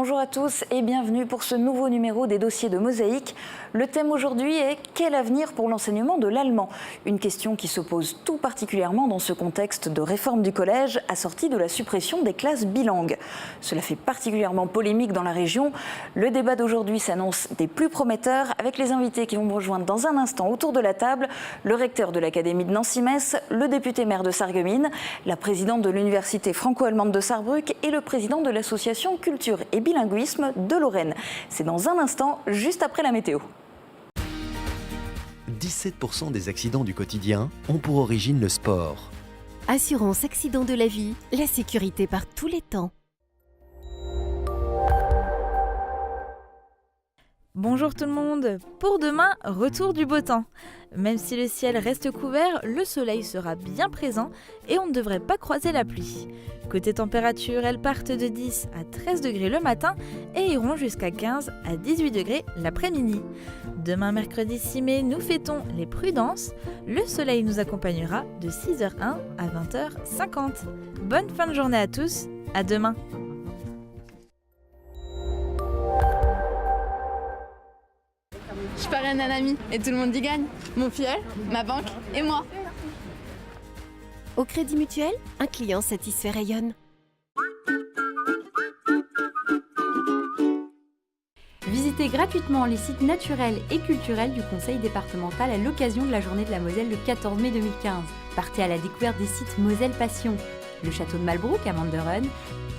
Bonjour à tous et bienvenue pour ce nouveau numéro des dossiers de Mosaïque. Le thème aujourd'hui est « Quel avenir pour l'enseignement de l'allemand ?» Une question qui se pose tout particulièrement dans ce contexte de réforme du collège assorti de la suppression des classes bilingues. Cela fait particulièrement polémique dans la région. Le débat d'aujourd'hui s'annonce des plus prometteurs avec les invités qui vont me rejoindre dans un instant autour de la table. Le recteur de l'Académie de Nancy-Metz, le député maire de Sarreguemines, la présidente de l'Université franco-allemande de Sarrebruck et le président de l'association Culture et Bilinguisme de Lorraine. C'est dans un instant, juste après la météo. 17% des accidents du quotidien ont pour origine le sport. Assurance accident de la vie, la sécurité par tous les temps. Bonjour tout le monde, pour demain, retour du beau temps. Même si le ciel reste couvert, le soleil sera bien présent et on ne devrait pas croiser la pluie. Côté température, elles partent de 10 à 13 degrés le matin et iront jusqu'à 15 à 18 degrés l'après-midi. Demain mercredi 6 mai, nous fêtons les prudences. Le soleil nous accompagnera de 6h01 à 20h50. Bonne fin de journée à tous, à demain. Je parraine un ami et tout le monde y gagne. Mon filleul, ma banque et moi. Au Crédit Mutuel, un client satisfait rayonne. Visitez gratuitement les sites naturels et culturels du Conseil départemental à l'occasion de la Journée de la Moselle le 14 mai 2015. Partez à la découverte des sites Moselle Passion, le château de Malbrouck à Manderen,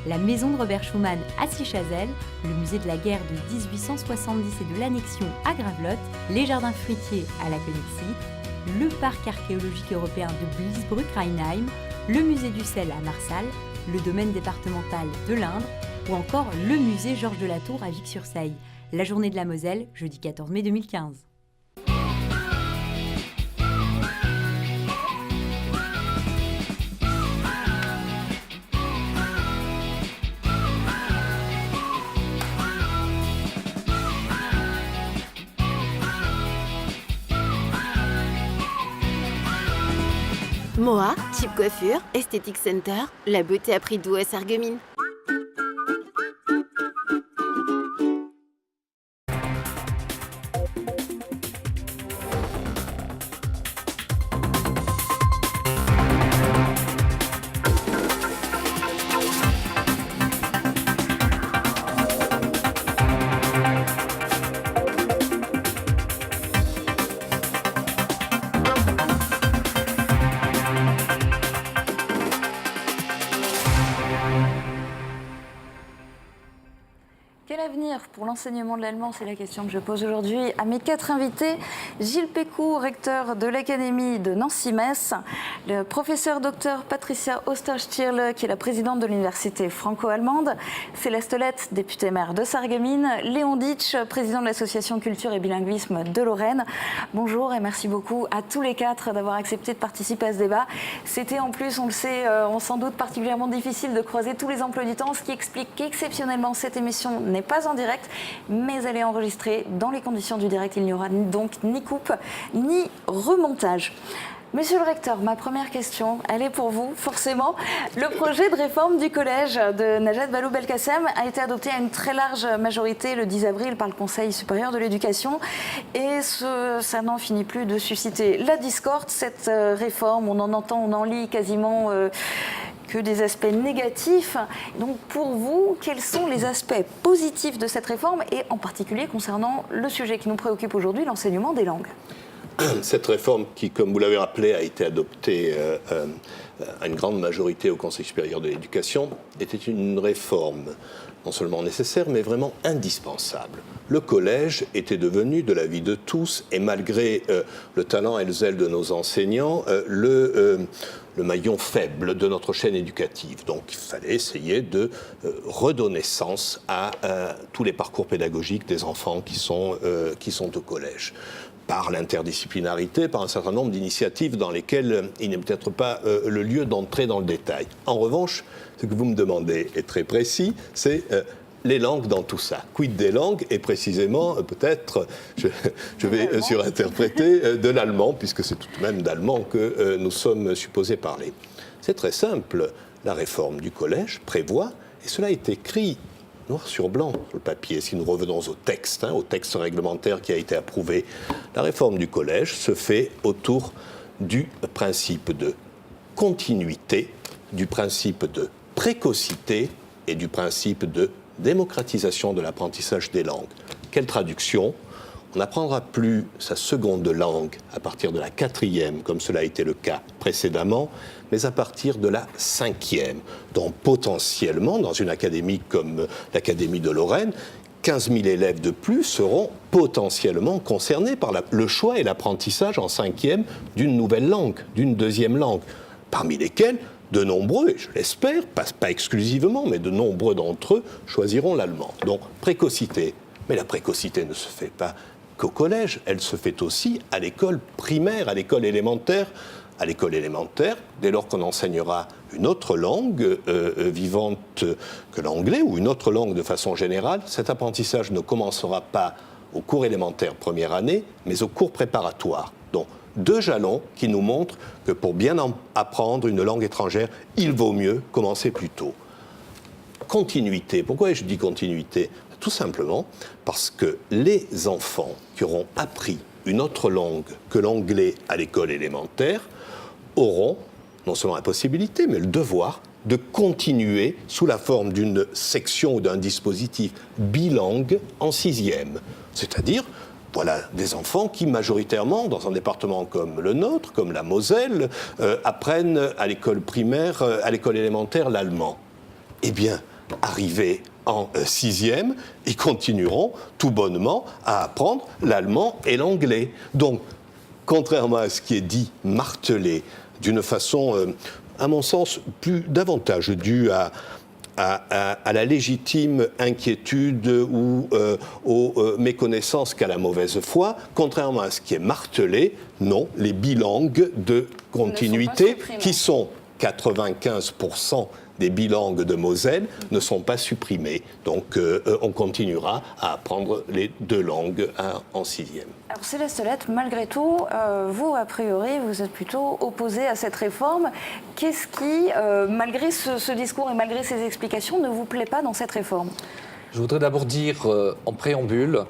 la maison de Robert Schumann à Sichazel, le musée de la guerre de 1870 et de l'annexion à Gravelotte, les jardins fruitiers à la Connexie, le parc archéologique européen de Bliesbrück-Rheinheim, le musée du sel à Marsal, le domaine départemental de l'Indre ou encore le musée Georges de la Tour à Vic-sur-Seille. La Journée de la Moselle, jeudi 14 mai 2015. Moa, Type Coiffure, Esthétique Center, la beauté à prix doux à Sarreguemines. Quel avenir pour l'enseignement de l'allemand? C'est la question que je pose aujourd'hui à mes 4 invités. Gilles Pécou, recteur de l'Académie de Nancy-Metz, le professeur docteur Patricia Osterstierle, qui est la présidente de l'Université franco-allemande, Céleste Lett, députée maire de Sarreguemines, Léon Ditsch, président de l'association Culture et Bilinguisme de Lorraine. Bonjour et merci beaucoup à tous les 4 d'avoir accepté de participer à ce débat. C'était en plus, on le sait, sans doute particulièrement difficile de croiser tous les emplois du temps, ce qui explique qu'exceptionnellement cette émission n'est pas en direct, mais elle est enregistrée dans les conditions du direct. Il n'y aura donc ni coupe, ni remontage. Monsieur le recteur, ma première question, elle est pour vous, forcément. Le projet de réforme du collège de Najat Vallaud-Belkacem a été adopté à une très large majorité le 10 avril par le Conseil supérieur de l'éducation. Et ça n'en finit plus de susciter la discorde. Cette réforme, on en entend, on en lit quasiment que des aspects négatifs. Donc pour vous, quels sont les aspects positifs de cette réforme et en particulier concernant le sujet qui nous préoccupe aujourd'hui, l'enseignement des langues? Cette réforme qui, comme vous l'avez rappelé, a été adoptée à une grande majorité au Conseil supérieur de l'éducation, était une réforme non seulement nécessaire, mais vraiment indispensable. Le collège était devenu, de l'avis de tous, et malgré le talent et le zèle de nos enseignants, le maillon faible de notre chaîne éducative. Donc il fallait essayer de redonner sens à tous les parcours pédagogiques des enfants qui sont au collège, par l'interdisciplinarité, par un certain nombre d'initiatives dans lesquelles il n'est peut-être pas le lieu d'entrer dans le détail. En revanche, ce que vous me demandez est très précis, c'est les langues dans tout ça. Quid des langues et précisément, peut-être, je vais surinterpréter, de l'allemand, puisque c'est tout de même d'allemand que nous sommes supposés parler. C'est très simple. La réforme du collège prévoit, et cela est écrit noir sur blanc sur le papier. Si nous revenons au texte réglementaire qui a été approuvé, la réforme du collège se fait autour du principe de continuité, du principe de précocité et du principe de démocratisation de l'apprentissage des langues. Quelle traduction ? On n'apprendra plus sa seconde langue à partir de la 4e, comme cela a été le cas précédemment, mais à partir de la 5e. Donc potentiellement, dans une académie comme l'Académie de Lorraine, 15 000 élèves de plus seront potentiellement concernés par le choix et l'apprentissage en 5e d'une nouvelle langue, d'une deuxième langue, parmi lesquels de nombreux, et je l'espère, pas exclusivement, mais de nombreux d'entre eux choisiront l'allemand. Donc précocité. Mais la précocité ne se fait pas qu'au collège, elle se fait aussi à l'école primaire, à l'école élémentaire. À l'école élémentaire, dès lors qu'on enseignera une autre langue vivante que l'anglais, ou une autre langue de façon générale, cet apprentissage ne commencera pas au cours élémentaire première année, mais au cours préparatoire. Donc, 2 jalons qui nous montrent que pour bien apprendre une langue étrangère, il vaut mieux commencer plus tôt. Continuité. Pourquoi je dis continuité ? Tout simplement parce que les enfants qui auront appris une autre langue que l'anglais à l'école élémentaire auront non seulement la possibilité, mais le devoir de continuer sous la forme d'une section ou d'un dispositif bilingue en 6e. C'est-à-dire, voilà des enfants qui majoritairement, dans un département comme le nôtre, comme la Moselle, apprennent à l'école primaire, à l'école élémentaire, l'allemand. Eh bien, arrivés en 6e, ils continueront tout bonnement à apprendre l'allemand et l'anglais. Donc, contrairement à ce qui est dit, martelé, d'une façon, à mon sens, davantage due à la légitime inquiétude ou aux méconnaissances qu'à la mauvaise foi, contrairement à ce qui est martelé, non, les bilangues de continuité, qui sont 95% des bilangues de Moselle, ne sont pas supprimés. Donc on continuera à apprendre les 2 langues en 6e. Alors Céleste Lette, malgré tout, vous, a priori, vous êtes plutôt opposé à cette réforme. Qu'est-ce qui, malgré ce discours et malgré ces explications, ne vous plaît pas dans cette réforme ? Je voudrais d'abord dire en préambule,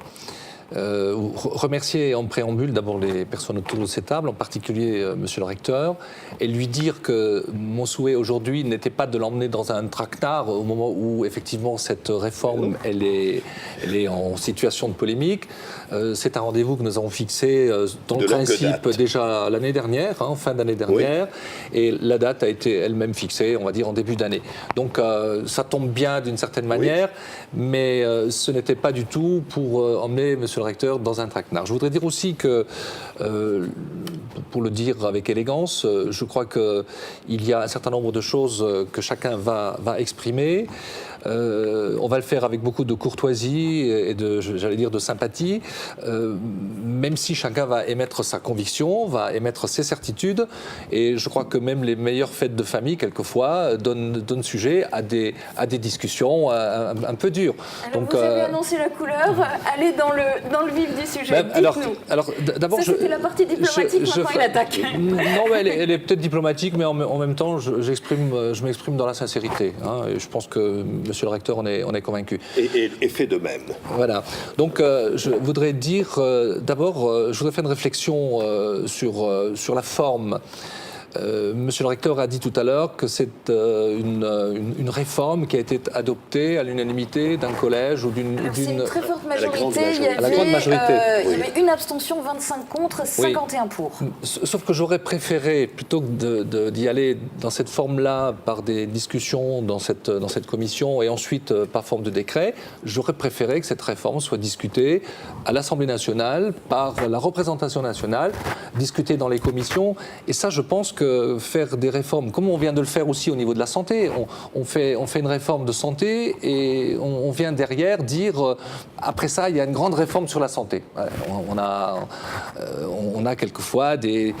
remercier en préambule d'abord les personnes autour de cette table, en particulier monsieur le recteur, et lui dire que mon souhait aujourd'hui n'était pas de l'emmener dans un traquenard au moment où effectivement cette réforme elle est en situation de polémique. C'est un rendez-vous que nous avons fixé dans le principe déjà l'année dernière, fin d'année dernière, et la date a été elle-même fixée, on va dire en début d'année. Donc ça tombe bien d'une certaine manière, mais ce n'était pas du tout pour emmener monsieur le recteur dans un traquenard. Je voudrais dire aussi que, pour le dire avec élégance, je crois qu'il y a un certain nombre de choses que chacun va exprimer. On va le faire avec beaucoup de courtoisie et j'allais dire de sympathie, même si chacun va émettre sa conviction, va émettre ses certitudes, et je crois que même les meilleures fêtes de famille, quelquefois, donnent sujet à des discussions un peu dures. Alors donc, vous avez annoncé la couleur, allez dans le vif du sujet, alors d'abord, ça c'était la partie diplomatique, maintenant il attaque. Non, mais elle est peut-être diplomatique, mais en même temps, je m'exprime dans la sincérité. Et je pense que monsieur le recteur, on est convaincu. Et fait de même. Voilà. Donc, je voudrais dire, d'abord, je voudrais faire une réflexion sur la forme. Monsieur le recteur a dit tout à l'heure que c'est une réforme qui a été adoptée à l'unanimité d'un collège ou d'une... C'est une très forte majorité. Il y avait une abstention, 25 contre, 51 pour. Sauf que j'aurais préféré, plutôt que d'y aller dans cette forme-là, par des discussions dans cette commission et ensuite par forme de décret, j'aurais préféré que cette réforme soit discutée à l'Assemblée nationale, par la représentation nationale, discutée dans les commissions. Et ça, je pense que faire des réformes, comme on vient de le faire aussi au niveau de la santé, on fait une réforme de santé et on vient derrière dire, après ça, il y a une grande réforme sur la santé. On a quelquefois des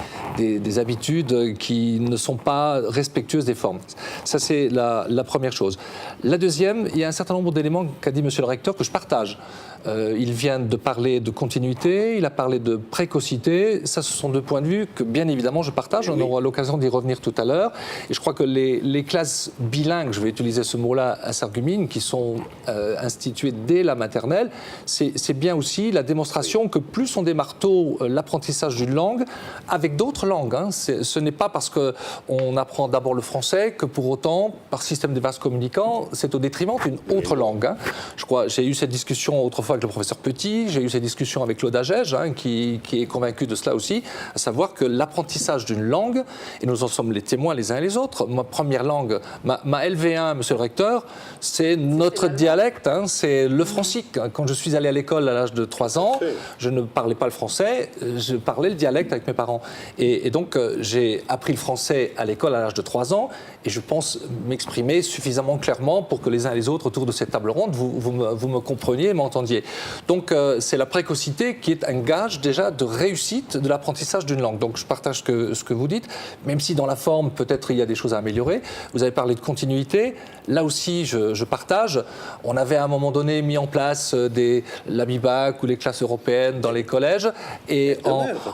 habitudes qui ne sont pas respectueuses des formes. Ça, c'est la première chose. La deuxième, il y a un certain nombre d'éléments qu'a dit monsieur le recteur que je partage. Il vient de parler de continuité, il a parlé de précocité. Ça, ce sont deux points de vue que, bien évidemment, je partage. On aura l'occasion d'y revenir tout à l'heure. Et je crois que les classes bilingues, je vais utiliser ce mot-là à Sarreguemines, qui sont instituées dès la maternelle, c'est bien aussi la démonstration que plus on démarre tôt l'apprentissage d'une langue, avec d'autres langues. Hein. Ce n'est pas parce qu'on apprend d'abord le français que pour autant, par système des vases communicants, c'est au détriment d'une autre langue. Hein. Je crois, j'ai eu cette discussion autrefois avec le professeur Petit, j'ai eu cette discussion avec Claude Agege, hein, qui est convaincu de cela aussi, à savoir que l'apprentissage d'une langue, et nous en sommes les témoins les uns et les autres, ma première langue, ma LV1, monsieur le recteur, c'est notre dialecte, hein, c'est le francique. Quand je suis allé à l'école à l'âge de 3 ans, je ne parlais pas le français, je parlais le dialecte avec mes parents. Et donc, j'ai appris le français à l'école à l'âge de 3 ans, et je pense m'exprimer suffisamment clairement pour que les uns et les autres autour de cette table ronde, vous me compreniez et m'entendiez. Donc, c'est la précocité qui est un gage déjà de réussite de l'apprentissage d'une langue. Donc, je partage ce que vous dites, même si dans la forme, peut-être il y a des choses à améliorer. Vous avez parlé de continuité. Là aussi, je partage. On avait à un moment donné mis en place la BIBAC ou les classes européennes dans les collèges, et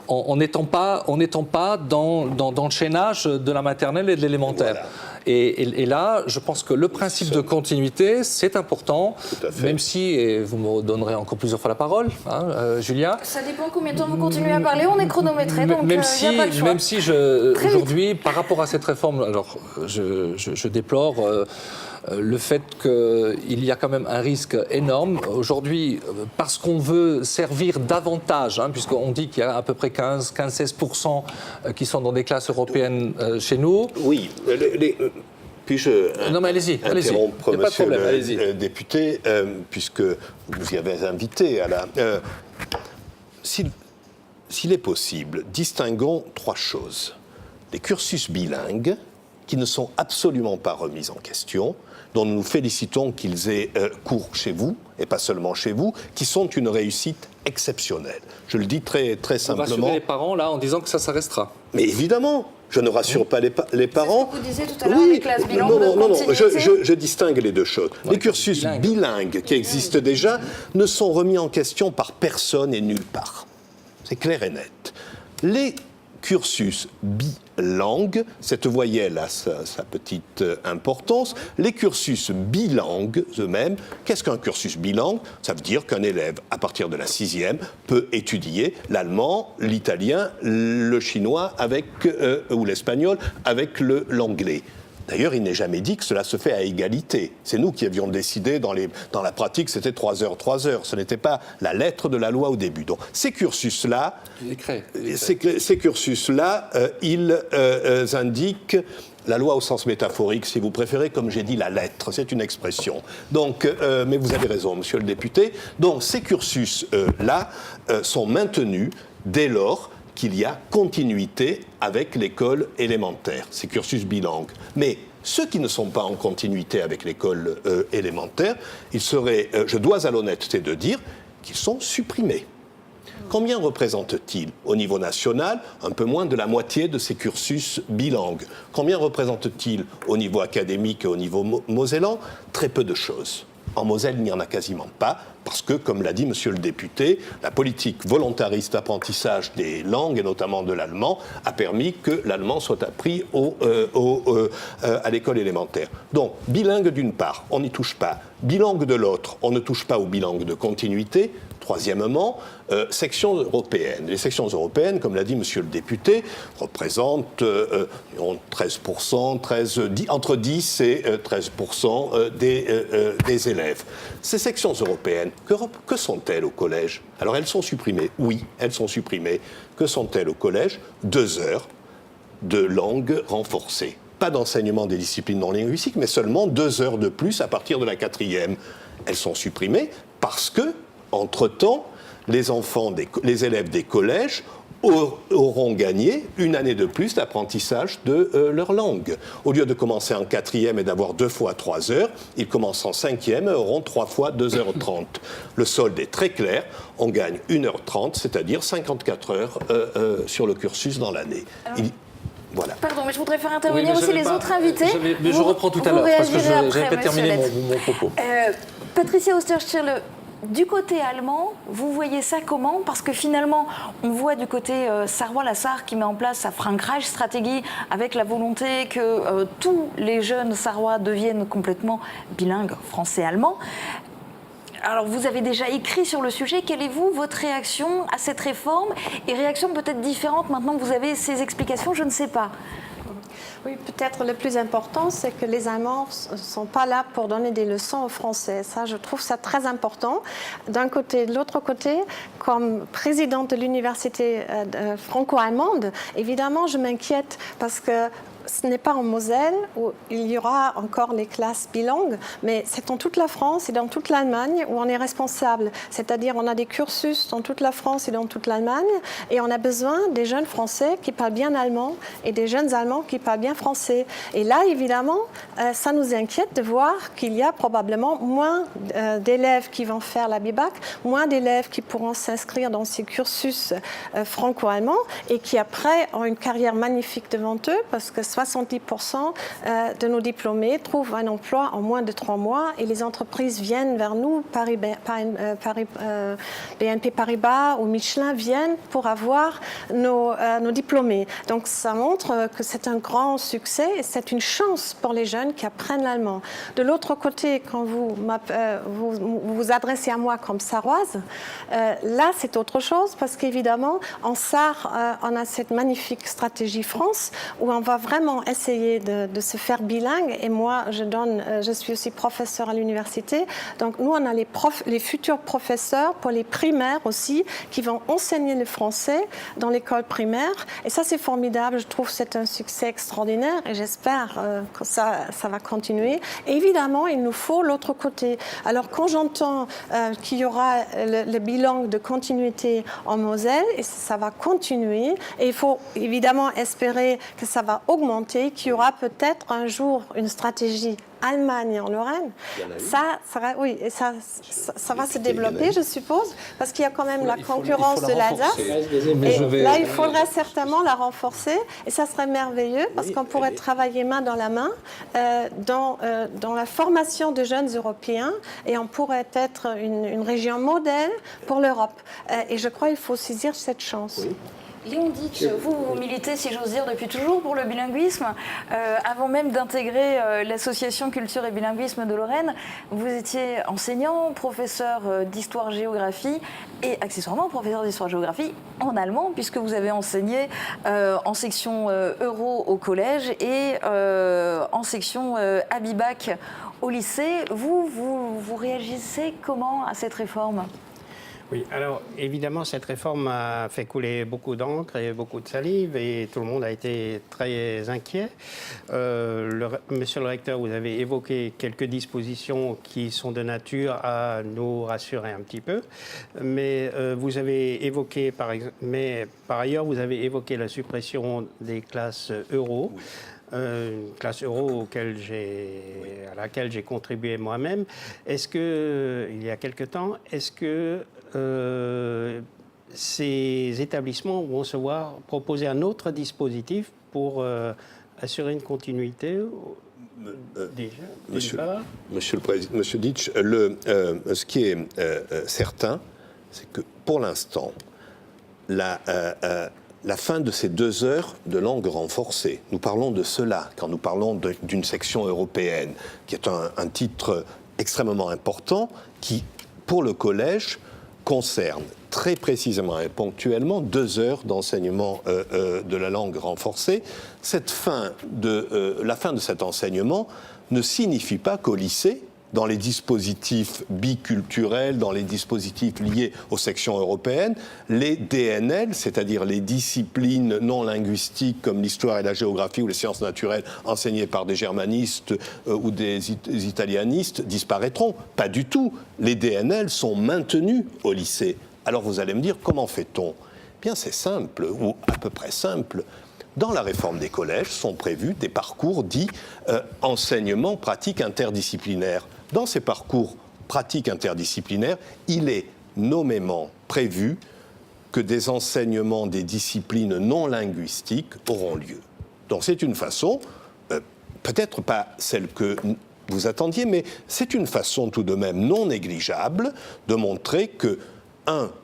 en n'étant pas dans le chaînage de la maternelle et de l'élémentaire. Voilà. Et là, je pense que le principe de continuité, c'est important, même si, et vous me donnerez encore plusieurs fois la parole, hein, Julien. Ça dépend combien de temps vous continuez à parler, on est chronométré, donc même il n'y a pas le choix. Même si aujourd'hui, par rapport à cette réforme, alors je déplore le fait qu'il y a quand même un risque énorme. Aujourd'hui, parce qu'on veut servir davantage, hein, puisqu'on dit qu'il y a à peu près 15-16% qui sont dans des classes europééennes chez nous. Oui, puis-je non, mais allez-y. interrompre monsieur le député, puisque vous y avez invité à la... S'il est possible, distinguons 3 choses. Les cursus bilingues, qui ne sont absolument pas remis en question, dont nous nous félicitons qu'ils aient cours chez vous, et pas seulement chez vous, qui sont une réussite exceptionnelle. Je le dis très, très simplement. Vous rassurez les parents, là, en disant que ça restera. Mais évidemment, je ne rassure pas les parents. C'est ce que vous disiez tout à l'heure, les classes bilingues non, je distingue les deux choses. Ouais, les cursus bilingues qui existent déjà ne sont remis en question par personne et nulle part. C'est clair et net. Les cursus bilingues, cette voyelle a sa petite importance, les cursus bilingues eux-mêmes, qu'est-ce qu'un cursus bilingue? Ça veut dire qu'un élève, à partir de la 6e, peut étudier l'allemand, l'italien, le chinois ou l'espagnol avec l'anglais. D'ailleurs, il n'est jamais dit que cela se fait à égalité. C'est nous qui avions décidé, dans la pratique, c'était 3 heures. Ce n'était pas la lettre de la loi au début. Donc, ces cursus-là, ils indiquent la loi au sens métaphorique, si vous préférez, comme j'ai dit, la lettre. C'est une expression. Donc, mais vous avez raison, monsieur le député. Donc, ces cursus-là sont maintenus dès lors qu'il y a continuité avec l'école élémentaire, ces cursus bilingues. Mais ceux qui ne sont pas en continuité avec l'école élémentaire, je dois à l'honnêteté de dire qu'ils sont supprimés. Combien représente-t-il au niveau national? Un peu moins de la moitié de ces cursus bilingues. Combien représente-t-il au niveau académique et au niveau mosellan? Très peu de choses. En Moselle, il n'y en a quasiment pas, parce que, comme l'a dit monsieur le député, la politique volontariste d'apprentissage des langues, et notamment de l'allemand, a permis que l'allemand soit appris à l'école élémentaire. Donc, bilingue d'une part, on n'y touche pas. Bilingue de l'autre, on ne touche pas aux bilingues de continuité. Troisièmement, sections européennes. Les sections européennes, comme l'a dit monsieur le député, représentent 13%, entre 10 et 13% des élèves. Ces sections européennes, que sont-elles au collège? Alors elles sont supprimées, oui, elles sont supprimées. Que sont-elles au collège? 2 heures de langue renforcée. Pas d'enseignement des disciplines non linguistiques, mais seulement 2 heures de plus à partir de la 4e. Elles sont supprimées parce que, entre-temps, les élèves des collèges auront gagné une année de plus d'apprentissage de leur langue. Au lieu de commencer en 4e et d'avoir 2 fois 3 heures, ils commencent en 5e et auront 3 fois 2h30. Le solde est très clair, on gagne 1h30, c'est-à-dire 54 heures sur le cursus dans l'année. Voilà. Pardon, mais je voudrais faire intervenir aussi les autres invités. Mais je reprends tout à l'heure, parce que je n'avais pas terminé mon propos. Patricia Osterschirle, Du côté allemand, vous voyez ça comment? Parce que finalement, on voit du côté sarrois la Sarre qui met en place sa Frankreich-stratégie avec la volonté que tous les jeunes sarrois deviennent complètement bilingues français-allemand. Alors, vous avez déjà écrit sur le sujet. Quelle est votre réaction à cette réforme? Et réaction peut-être différente maintenant que vous avez ces explications, je ne sais pas. Oui, peut-être le plus important, c'est que les Allemands ne sont pas là pour donner des leçons aux Français. Ça, je trouve ça très important. D'un côté. De l'autre côté, comme présidente de l'université franco-allemande, évidemment, je m'inquiète parce que ce n'est pas en Moselle où il y aura encore les classes bilingues, mais c'est dans toute la France et dans toute l'Allemagne où on est responsable. C'est-à-dire on a des cursus dans toute la France et dans toute l'Allemagne et on a besoin des jeunes Français qui parlent bien allemand et des jeunes Allemands qui parlent bien français. Et là, évidemment, ça nous inquiète de voir qu'il y a probablement moins d'élèves qui vont faire la BIBAC, moins d'élèves qui pourront s'inscrire dans ces cursus franco-allemands et qui après ont une carrière magnifique devant eux parce que 70% de nos diplômés trouvent un emploi en moins de 3 mois et les entreprises viennent vers nous, BNP Paribas ou Michelin viennent pour avoir nos diplômés. Donc ça montre que c'est un grand succès et c'est une chance pour les jeunes qui apprennent l'allemand. De l'autre côté, quand vous vous adressez à moi comme sarroise, là c'est autre chose parce qu'évidemment en Sarre, on a cette magnifique stratégie France où on va vraiment essayer de se faire bilingue et moi je suis aussi professeure à l'université donc nous on a les futurs professeurs pour les primaires aussi qui vont enseigner le français dans l'école primaire et ça c'est formidable, je trouve que c'est un succès extraordinaire et j'espère que ça va continuer et évidemment il nous faut l'autre côté. Alors quand j'entends qu'il y aura le bilingue de continuité en Moselle et ça va continuer et il faut évidemment espérer que ça va augmenter, qu'il y aura peut-être un jour une stratégie Allemagne en Lorraine, ça va se développer, je suppose, parce qu'il y a quand même la concurrence de l'Alsace. Et là, il faudrait certainement la renforcer, et ça serait merveilleux, parce qu'on pourrait travailler main dans la main dans la formation de jeunes Européens, et on pourrait être une région modèle pour l'Europe. Et je crois qu'il faut saisir cette chance. Oui. Léon Ditch, vous militez, si j'ose dire, depuis toujours pour le bilinguisme. Avant même d'intégrer l'association Culture et Bilinguisme de Lorraine, vous étiez enseignant, professeur d'histoire-géographie et accessoirement professeur d'histoire-géographie en allemand, puisque vous avez enseigné en section Euro au collège et en section Abibac au lycée. Vous réagissez comment à cette réforme ? Oui, alors évidemment, cette réforme a fait couler beaucoup d'encre et beaucoup de salive et tout le monde a été très inquiet. Monsieur le recteur, vous avez évoqué quelques dispositions qui sont de nature à nous rassurer un petit peu, mais vous avez évoqué, par ailleurs, vous avez évoqué la suppression des classes euro. Une classe euro à laquelle j'ai contribué moi-même. Est-ce que, il y a quelque temps, est-ce que ces établissements vont se voir proposer un autre dispositif pour assurer une continuité Monsieur Ditch, ce qui est certain, c'est que pour l'instant, la fin de ces 2 heures de langue renforcée, nous parlons de cela quand nous parlons d'une section européenne, qui est un titre extrêmement important, qui, pour le collège, concerne très précisément et ponctuellement 2 heures d'enseignement de la langue renforcée. La fin de cet enseignement ne signifie pas qu'au lycée, dans les dispositifs biculturels, dans les dispositifs liés aux sections européennes, les DNL, c'est-à-dire les disciplines non linguistiques comme l'histoire et la géographie ou les sciences naturelles enseignées par des germanistes ou des italianistes, disparaîtront. Pas du tout. Les DNL sont maintenus au lycée. Alors vous allez me dire, comment fait-on ? Bien, c'est simple, ou à peu près simple. Dans la réforme des collèges sont prévus des parcours dits enseignement pratique interdisciplinaire. Dans ces parcours pratiques interdisciplinaires, il est nommément prévu que des enseignements des disciplines non linguistiques auront lieu. Donc c'est une façon, peut-être pas celle que vous attendiez, mais c'est une façon tout de même non négligeable de montrer que,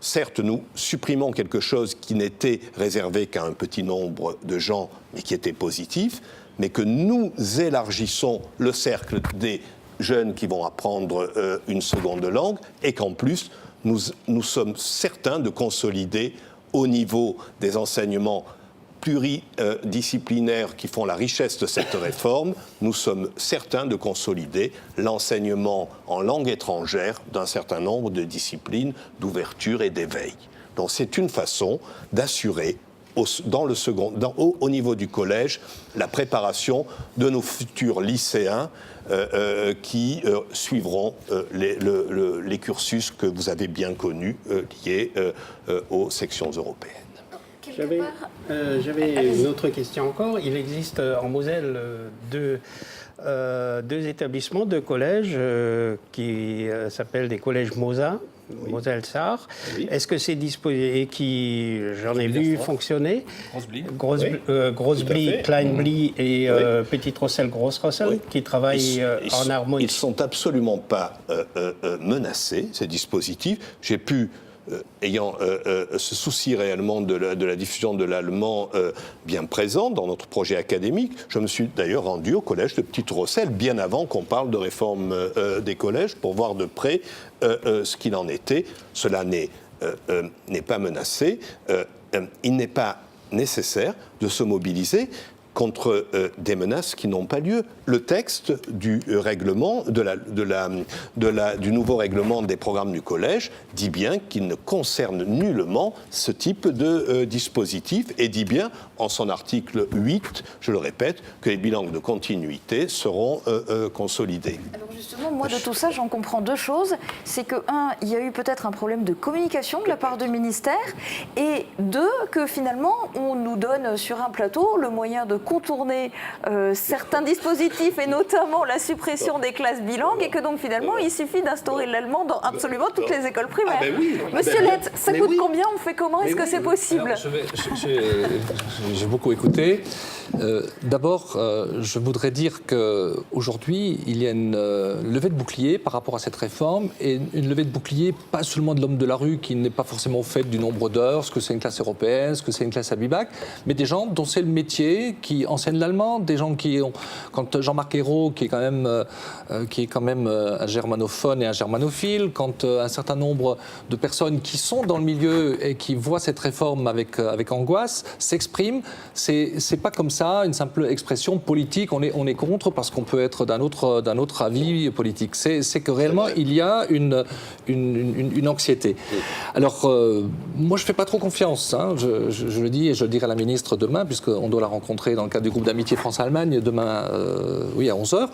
certes, nous supprimons quelque chose qui n'était réservé qu'à un petit nombre de gens, mais qui était positif, mais que nous élargissons le cercle des jeunes qui vont apprendre une seconde langue, et qu'en plus, nous sommes certains de consolider au niveau des enseignements pluridisciplinaires qui font la richesse de cette réforme, nous sommes certains de consolider l'enseignement en langue étrangère d'un certain nombre de disciplines d'ouverture et d'éveil. Donc c'est une façon d'assurer au niveau du collège la préparation de nos futurs lycéens qui suivront les cursus que vous avez bien connus liés aux sections européennes. J'avais une autre question encore. Il existe en Moselle deux établissements, deux collèges qui s'appellent des collèges Mosa, Moselle-Sarre. Oui. Est-ce que c'est disposé et qui, j'en ai vu fonctionner, Grosse-Blie, Klein-Blie et Petite Rosselle, Grosse-Rosselle, qui travaillent en harmonie. Ils ne sont absolument pas menacés, ces dispositifs. J'ai pu ayant ce souci réellement de la diffusion de l'allemand bien présent dans notre projet académique, je me suis d'ailleurs rendu au collège de Petite Rosselle bien avant qu'on parle de réforme des collèges pour voir de près ce qu'il en était. Cela n'est pas menacé. Il n'est pas nécessaire de se mobiliser contre des menaces qui n'ont pas lieu. Le texte du règlement, du nouveau règlement des programmes du collège dit bien qu'il ne concerne nullement ce type de dispositif et dit bien en son article 8, je le répète, que les bilans de continuité seront consolidés. Alors justement, moi de tout ça, j'en comprends deux choses. C'est que, il y a eu peut-être un problème de communication de la part du ministère et deux, que finalement, on nous donne sur un plateau le moyen de contourner certains dispositifs et notamment la suppression des classes bilingues et que donc finalement il suffit d'instaurer l'allemand dans absolument toutes les écoles primaires. Monsieur Lett, ça coûte combien? On fait comment? Est-ce que c'est possible? J'ai beaucoup écouté. D'abord, je voudrais dire qu'aujourd'hui, il y a une levée de bouclier par rapport à cette réforme et une levée de bouclier pas seulement de l'homme de la rue qui n'est pas forcément au fait du nombre d'heures, ce que c'est une classe européenne, ce que c'est une classe à bibac, mais des gens dont c'est le métier, qui enseignent l'allemand, des gens qui ont... Quand Jean-Marc Ayrault, qui est quand même un germanophone et un germanophile, quand un certain nombre de personnes qui sont dans le milieu et qui voient cette réforme avec angoisse s'expriment, c'est pas comme ça une simple expression politique, on est contre parce qu'on peut être d'un autre avis politique. C'est que réellement il y a une anxiété. Alors moi je fais pas trop confiance, hein. Je le dis et je le dirai à la ministre demain puisqu'on doit la rencontrer dans le cadre du groupe d'amitié France-Allemagne demain à 11h,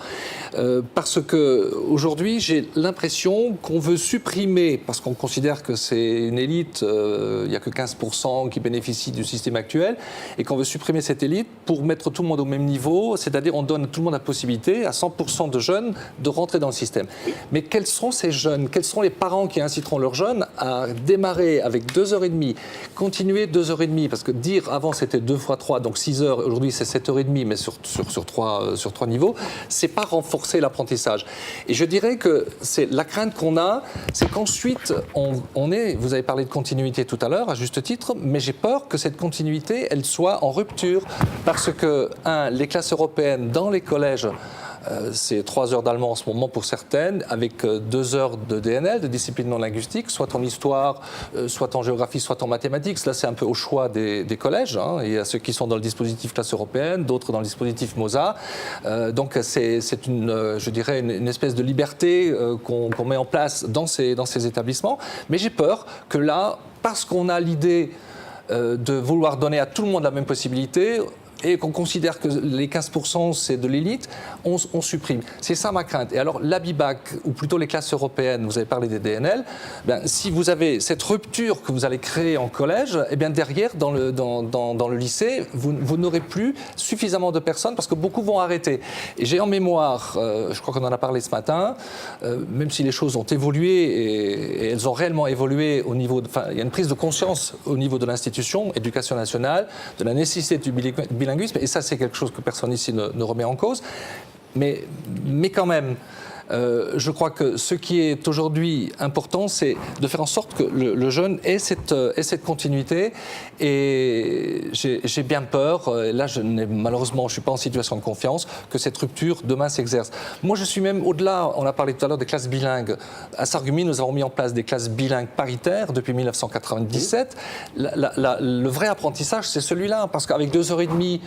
parce que aujourd'hui j'ai l'impression qu'on veut supprimer, parce qu'on considère que c'est une élite, il n'y a que 15% qui bénéficient du système actuel, et qu'on veut supprimer cette élite pour mettre tout le monde au même niveau, c'est-à-dire on donne à tout le monde la possibilité, à 100% de jeunes, de rentrer dans le système. Mais quels seront ces jeunes? Quels seront les parents qui inciteront leurs jeunes à démarrer avec 2h30, continuer 2h30, parce que dire avant c'était 2 x 3, donc 6 heures, aujourd'hui c'est 7h30, mais sur trois niveaux, c'est pas renforcer l'apprentissage. Et je dirais que c'est la crainte qu'on a, c'est qu'ensuite vous avez parlé de continuité tout à l'heure, à juste titre, mais j'ai peur que cette continuité, elle soit en rupture, parce que, les classes européennes dans les collèges, c'est 3 heures d'allemand en ce moment pour certaines, avec 2 heures de DNL, de discipline non linguistique, soit en histoire, soit en géographie, soit en mathématiques. Là, c'est un peu au choix des collèges. Hein. Il y a ceux qui sont dans le dispositif classe européenne, d'autres dans le dispositif MOSA. Donc, c'est je dirais, une espèce de liberté qu'on met en place dans ces établissements. Mais j'ai peur que là, parce qu'on a l'idée de vouloir donner à tout le monde la même possibilité, et qu'on considère que les 15% c'est de l'élite, on supprime. C'est ça ma crainte. Et alors l'ABIBAC, ou plutôt les classes européennes, vous avez parlé des DNL, si vous avez cette rupture que vous allez créer en collège, et bien derrière, dans le lycée, vous n'aurez plus suffisamment de personnes parce que beaucoup vont arrêter. Et j'ai en mémoire, je crois qu'on en a parlé ce matin, même si les choses ont évolué et elles ont réellement évolué au niveau... il y a une prise de conscience au niveau de l'institution, éducation nationale, de la nécessité du bilinguisme, et ça c'est quelque chose que personne ici ne remet en cause. Mais quand même, je crois que ce qui est aujourd'hui important, c'est de faire en sorte que le jeune ait cette continuité. Et j'ai bien peur, là malheureusement je ne suis pas en situation de confiance, que cette rupture demain s'exerce. Moi je suis même au-delà, on a parlé tout à l'heure des classes bilingues. À Sarreguemines, nous avons mis en place des classes bilingues paritaires depuis 1997. Le vrai apprentissage, c'est celui-là, parce qu'avec 2h30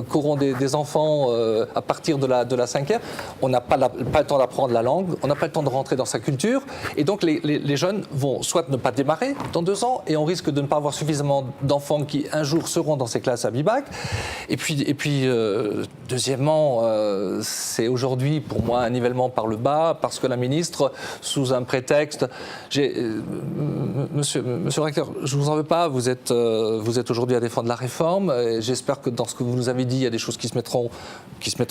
qu'auront des enfants à partir de la 5e, on n'a pas le temps d'apprendre la langue, on n'a pas le temps de rentrer dans sa culture, et donc les jeunes vont soit ne pas démarrer dans 2 ans, et on risque de ne pas avoir suffisamment d'enfants qui un jour seront dans ces classes à Bibac. Et puis deuxièmement, c'est aujourd'hui pour moi un nivellement par le bas, parce que la ministre, sous un prétexte, monsieur le recteur, je ne vous en veux pas, vous êtes aujourd'hui à défendre la réforme, et j'espère que dans ce que vous nous avez dit, il y a des choses qui se mettront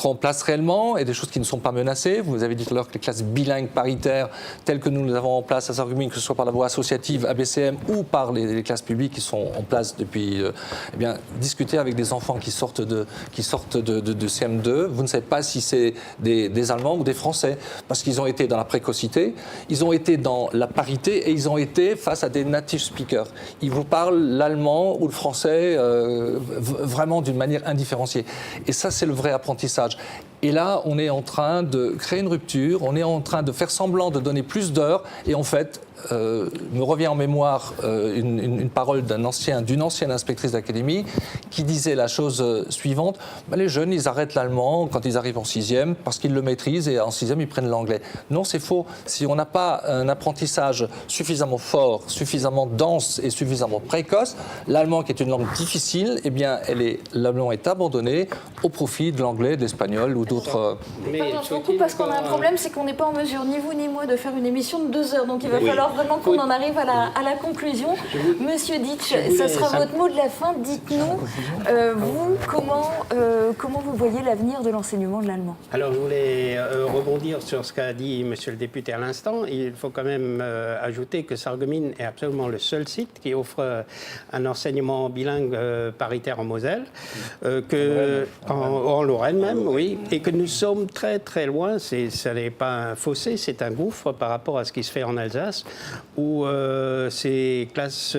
en place réellement, et des choses qui ne sont pas menacées. Vous nous avez dit tout à l'heure que les classes bilingues paritaires, telles que nous les avons en place à Sarreguemines, que ce soit par la voie associative, ABCM, ou par les classes publiques qui sont en place depuis, discuter avec des enfants qui sortent de CM2, vous ne savez pas si c'est des Allemands ou des Français, parce qu'ils ont été dans la précocité, ils ont été dans la parité, et ils ont été face à des native speakers. Ils vous parlent l'allemand ou le français vraiment d'une manière indifférenciée. Et ça, c'est le vrai apprentissage. Et là, on est en train de créer une rupture, on est en train de faire semblant de donner plus d'heures, et en fait, me revient en mémoire une parole d'une ancienne inspectrice d'académie qui disait la chose suivante: les jeunes, ils arrêtent l'allemand quand ils arrivent en 6e parce qu'ils le maîtrisent, et en 6e, ils prennent l'anglais. Non, c'est faux. Si on n'a pas un apprentissage suffisamment fort, suffisamment dense et suffisamment précoce, l'allemand, qui est une langue difficile, eh bien, l'allemand est abandonné au profit de l'anglais, de l'espagnol ou d'autres. Pardon, je vous coupe parce qu'on a un problème, c'est qu'on n'est pas en mesure, ni vous ni moi, de faire une émission de 2 heures. Donc il va falloir vraiment qu'on en arrive à la conclusion. Monsieur Ditsch, ça sera votre mot de la fin. Dites-nous, vous, comment vous voyez l'avenir de l'enseignement de l'allemand? Alors je voulais rebondir sur ce qu'a dit monsieur le député à l'instant. Il faut quand même ajouter que Sarreguemines est absolument le seul site qui offre un enseignement bilingue paritaire en Moselle, en Lorraine même, oui, et que nous sommes très très loin. Ça n'est pas un fossé, c'est un gouffre par rapport à ce qui se fait en Alsace, où ces classes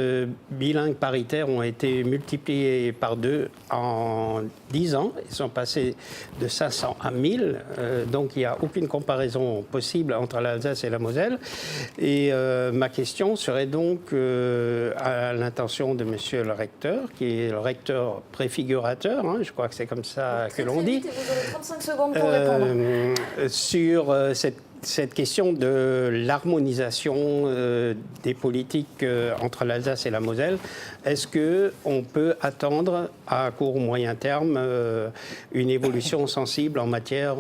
bilingues paritaires ont été multipliées par 2 en 10 ans. Ils sont passés de 500 à 1000. Donc il n'y a aucune comparaison possible entre l'Alsace et la Moselle. Et ma question serait donc à l'intention de monsieur le recteur, qui est le recteur préfigurateur, hein, je crois que c'est comme ça que l'on dit. Vous aurez 35 secondes pour répondre. Sur cette question de l'harmonisation des politiques entre l'Alsace et la Moselle, est-ce qu'on peut attendre à court ou moyen terme une évolution sensible en matière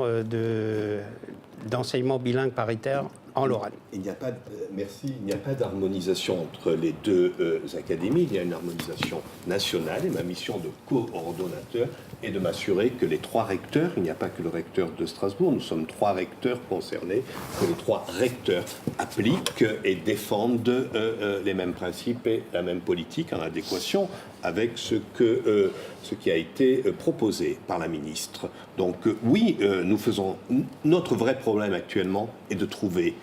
d'enseignement bilingue paritaire en Lorraine? Il n'y a pas, merci, il n'y a pas d'harmonisation entre les deux académies, il y a une harmonisation nationale, et ma mission de coordonnateur est de m'assurer que les 3 recteurs, il n'y a pas que le recteur de Strasbourg, nous sommes 3 recteurs concernés, que les 3 recteurs appliquent et défendent les mêmes principes et la même politique en adéquation avec ce qui a été proposé par la ministre. Donc oui, nous faisons... Notre vrai problème actuellement est de trouver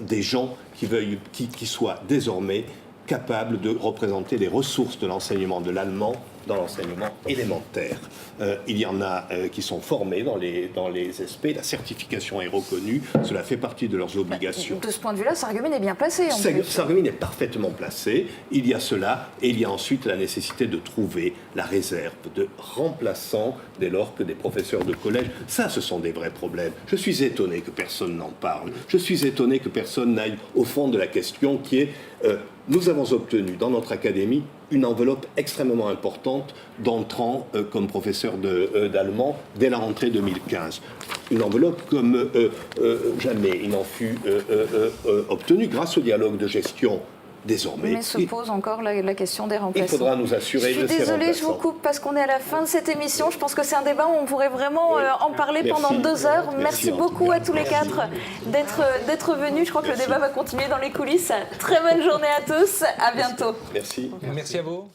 des gens qui soient désormais capables de représenter les ressources de l'enseignement de l'allemand dans l'enseignement élémentaire. Il y en a qui sont formés dans les SP, la certification est reconnue, cela fait partie de leurs obligations. De ce point de vue-là, Sarreguemines est bien placé. Sarreguemines est parfaitement placé. Il y a cela, et il y a ensuite la nécessité de trouver la réserve de remplaçants dès lors que des professeurs de collège. Ça, ce sont des vrais problèmes. Je suis étonné que personne n'en parle. Je suis étonné que personne n'aille au fond de la question qui est... nous avons obtenu dans notre académie une enveloppe extrêmement importante d'entrants comme professeur d'allemand dès la rentrée 2015. Une enveloppe comme jamais il n'en fut obtenu grâce au dialogue de gestion. Désormais. Mais se pose encore la question des remplaçants. Il faudra nous assurer de ces remplaçants. Je suis désolée, je vous coupe parce qu'on est à la fin de cette émission. Je pense que c'est un débat où on pourrait vraiment en parler pendant 2 heures. Merci beaucoup à tous les 4 d'être venus. Je crois que le débat va continuer dans les coulisses. Très bonne journée à tous. À bientôt. Merci. Merci à vous.